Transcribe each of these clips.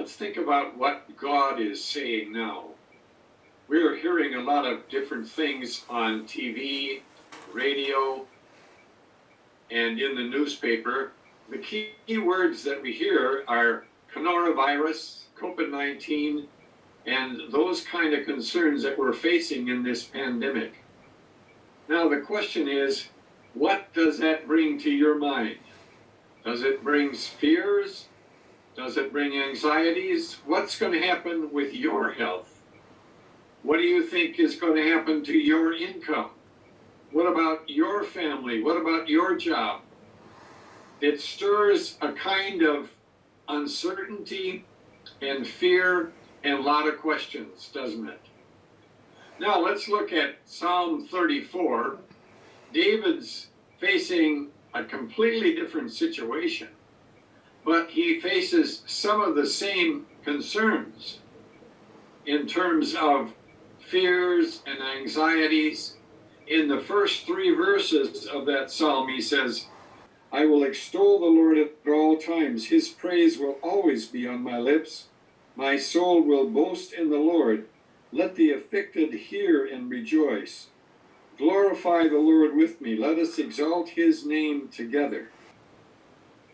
Let's think about what God is saying now. We're hearing a lot of different things on TV, radio, and in the newspaper. The key words that we hear are coronavirus, COVID-19, and those kind of concerns that we're facing in this pandemic. Now the question is, what does that bring to your mind? Does it bring fears? Does it bring anxieties? What's going to happen with your health? What do you think is going to happen to your income? What about your family? What about your job? It stirs a kind of uncertainty and fear and a lot of questions, doesn't it? Now let's look at Psalm 34. David's facing a completely different situation, but he faces some of the same concerns in terms of fears and anxieties. In the first 3 verses of that psalm, he says, I will extol the Lord at all times. His praise will always be on my lips. My soul will boast in the Lord. Let the afflicted hear and rejoice. Glorify the Lord with me. Let us exalt his name together.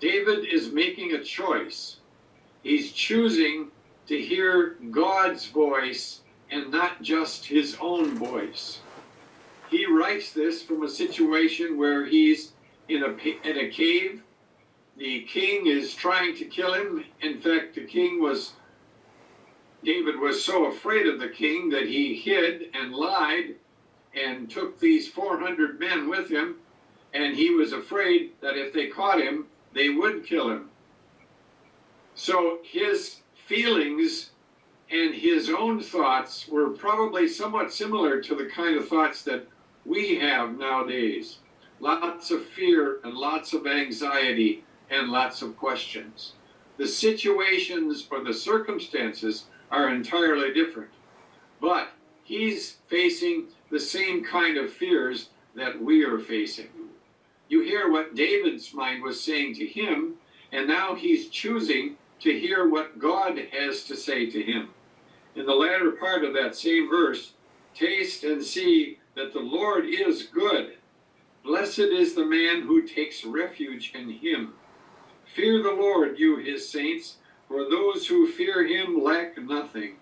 David is making a choice. He's choosing to hear God's voice and not just his own voice. He writes this from a situation where he's in a cave. The king is trying to kill him. In fact, David was so afraid of the king that he hid and lied and took these 400 men with him, and he was afraid that if they caught him, they would kill him. So his feelings and his own thoughts were probably somewhat similar to the kind of thoughts that we have nowadays. Lots of fear and lots of anxiety and lots of questions. The situations or the circumstances are entirely different, but he's facing the same kind of fears that we are facing. You hear what David's mind was saying to him, and now he's choosing to hear what God has to say to him. In the latter part of that same verse, taste and see that the Lord is good. Blessed is the man who takes refuge in him. Fear the Lord, you his saints, for those who fear him lack nothing.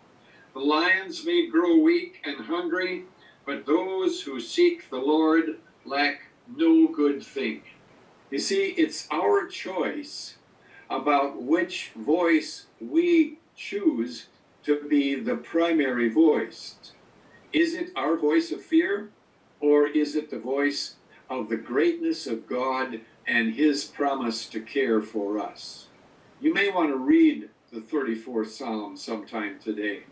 The lions may grow weak and hungry, but those who seek the Lord lack no good thing. You see, it's our choice about which voice we choose to be the primary voice. Is it our voice of fear, or is it the voice of the greatness of God and his promise to care for us? You may want to read the 34th Psalm sometime today.